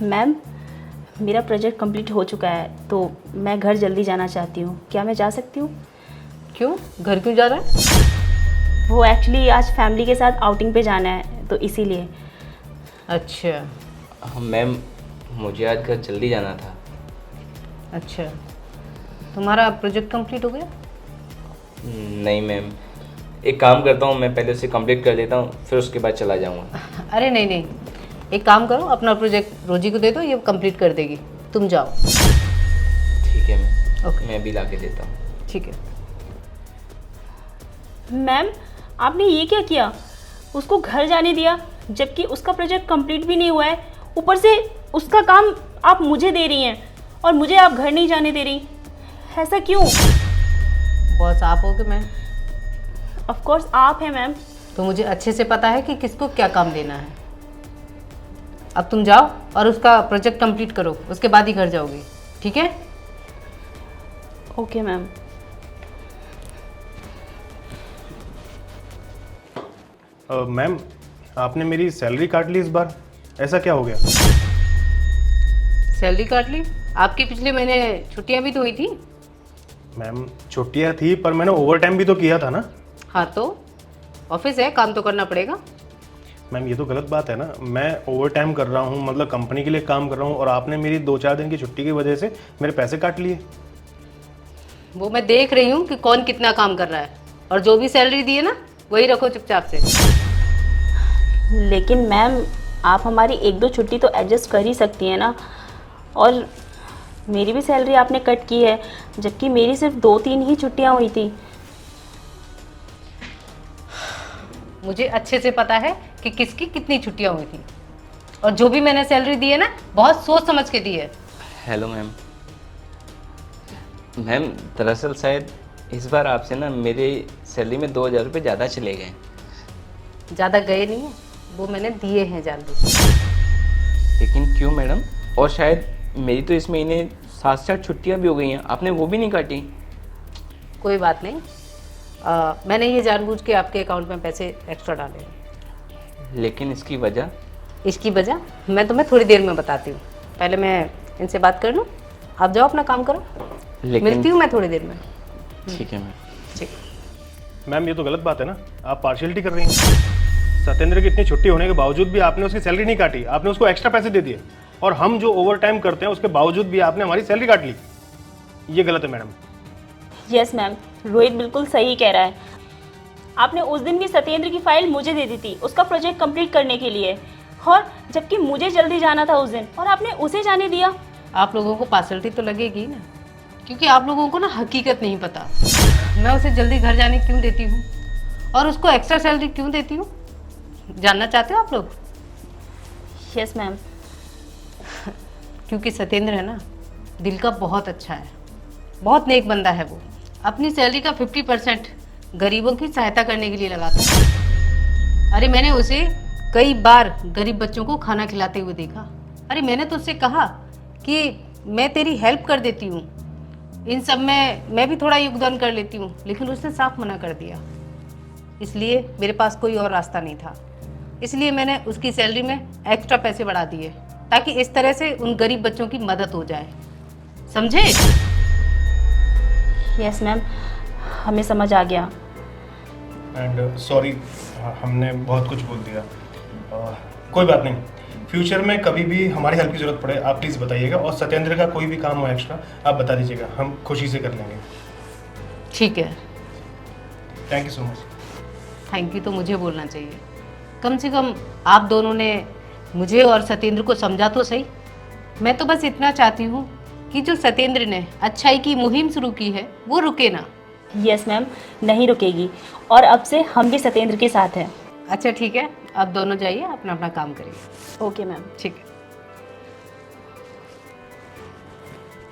Ma'am, मेरा project complete हो चुका है तो मैं घर जल्दी जाना चाहती हूँ। क्या मैं जा सकती हूँ? क्यों? घर क्यों जा रहा है? वो एक्चुअली आज फैमिली के साथ आउटिंग पे जाना है तो इसीलिए। अच्छा मैम, मुझे आज घर जल्दी जाना था। अच्छा, तुम्हारा प्रोजेक्ट कंप्लीट हो गया? नहीं मैम, एक काम करता हूँ, मैं पहले उसे कंप्लीट कर देता हूँ, फिर उसके बाद चला जाऊँगा। अरे नहीं नहीं, एक काम करो, अपना प्रोजेक्ट रोजी को दे दो, ये कंप्लीट कर देगी। तुम जाओ। ठीक है मैम, ओके। मैं भी ला के देता हूँ। ठीक है। मैम, आपने ये क्या किया? उसको घर जाने दिया जबकि उसका प्रोजेक्ट कंप्लीट भी नहीं हुआ है। ऊपर से उसका काम आप मुझे दे रही हैं और मुझे आप घर नहीं जाने दे रही। ऐसा क्यों? बॉस आप हो कि मैं? ऑफ कोर्स आप हैं मैम। तो मुझे अच्छे से पता है कि किसको क्या काम देना है। अब तुम जाओ और उसका प्रोजेक्ट कंप्लीट करो, उसके बाद ही घर जाओगी, ठीक है? Okay ma'am. मैम, आपने मेरी सैलरी काट ली इस बार, ऐसा क्या हो गया? सैलरी काट ली? आपकी पिछले महीने छुट्टियां भी तो हुई थी। मैम, छुट्टियां थी पर मैंने ओवर टाइम भी तो किया था ना। हाँ तो ऑफिस है, काम तो करना पड़ेगा। मैम, ये तो गलत बात है ना। मैं ओवर टाइम कर रहा हूँ, मतलब कंपनी के लिए काम कर रहा हूँ, और आपने मेरी 2-4 दिन की छुट्टी की वजह से मेरे पैसे काट लिए। वो मैं देख रही हूँ कि कौन कितना काम कर रहा है, और जो भी सैलरी दी है ना वही रखो चुपचाप से। लेकिन मैम, आप हमारी 1-2 छुट्टी तो एडजस्ट कर ही सकती हैं ना। और मेरी भी सैलरी आपने कट की है जबकि मेरी सिर्फ 2-3 ही छुट्टियां हुई थी। मुझे अच्छे से पता है कि किसकी कितनी छुट्टियां हुई थी, और जो भी मैंने सैलरी दी है ना बहुत सोच समझ के दी है। Hello ma'am. मैम, दरअसल शायद इस बार आपसे ना मेरे सैलरी में 2000 रुपये ज़्यादा चले गए। ज़्यादा गए नहीं है, वो मैंने दिए हैं जानबूझ। लेकिन क्यों मैडम? और शायद मेरी तो इस महीने 7-8 छुट्टियाँ भी हो गई हैं, आपने वो भी नहीं काटी। कोई बात नहीं, मैंने ये जानबूझ के आपके अकाउंट में पैसे एक्स्ट्रा डाले हैं। लेकिन इसकी वजह? इसकी वजह मैं तुम्हें थोड़ी देर में बताती हूँ। पहले मैं इनसे बात कर लूँ, आप जाओ अपना काम करो। मिलती हूँ मैं थोड़ी देर में। ठीक है मैम। ठीक। मैम, ये तो गलत बात है ना, आप पार्शियलिटी कर रही हैं। सत्येंद्र की इतनी छुट्टी होने के बावजूद भी आपने उसकी सैलरी नहीं काटी, आपने उसको एक्स्ट्रा पैसे दे दिए, और हम जो ओवर टाइम करते हैं उसके बावजूद भी आपने हमारी सैलरी काट ली। ये गलत है मैडम। यस मैम, रोहित बिल्कुल सही कह रहा है। आपने उस दिन भी सत्येंद्र की फाइल मुझे दे दी थी उसका प्रोजेक्ट कंप्लीट करने के लिए, और जबकि मुझे जल्दी जाना था उस दिन और आपने उसे जाने दिया। आप लोगों को पार्शलिटी तो लगेगी ना, क्योंकि आप लोगों को ना हकीकत नहीं पता। मैं उसे जल्दी घर जाने क्यों देती हूँ और उसको एक्स्ट्रा सैलरी क्यों देती हूँ, जानना चाहते हो आप लोग? Yes ma'am. क्योंकि सत्येंद्र है ना, दिल का बहुत अच्छा है, बहुत नेक बंदा है। वो अपनी सैलरी का 50% गरीबों की सहायता करने के लिए लगाता है। अरे मैंने उसे कई बार गरीब बच्चों को खाना खिलाते हुए देखा। अरे मैंने तो उससे कहा कि मैं तेरी हेल्प कर देती हूँ, इन सब में मैं भी थोड़ा योगदान कर लेती हूँ, लेकिन उसने साफ मना कर दिया। इसलिए मेरे पास कोई और रास्ता नहीं था, इसलिए मैंने उसकी सैलरी में एक्स्ट्रा पैसे बढ़ा दिए, ताकि इस तरह से उन गरीब बच्चों की मदद हो जाए, समझे? यस मैम, हमें समझ आ गया। एंड सॉरी, हमने बहुत कुछ बोल दिया। कोई बात नहीं, फ्यूचर में कभी भी हमारी हेल्प की ज़रूरत पड़े आप प्लीज़ बताइएगा, और सत्येंद्र का कोई भी काम हो एक्स्ट्रा आप बता दीजिएगा, हम खुशी से कर लेंगे। ठीक है। Thank you so much. Thank you तो मुझे बोलना चाहिए, कम से कम आप दोनों ने मुझे और सत्येंद्र को समझा तो सही। मैं तो बस इतना चाहती हूँ कि जो सत्येंद्र ने अच्छाई की मुहिम शुरू की है वो रुके ना। यस मैम, नहीं रुकेगी, और अब से हम भी सत्येंद्र के साथ हैं। अच्छा ठीक है, अब दोनों जाइए अपना अपना काम करिए। Okay ma'am. ठीक है।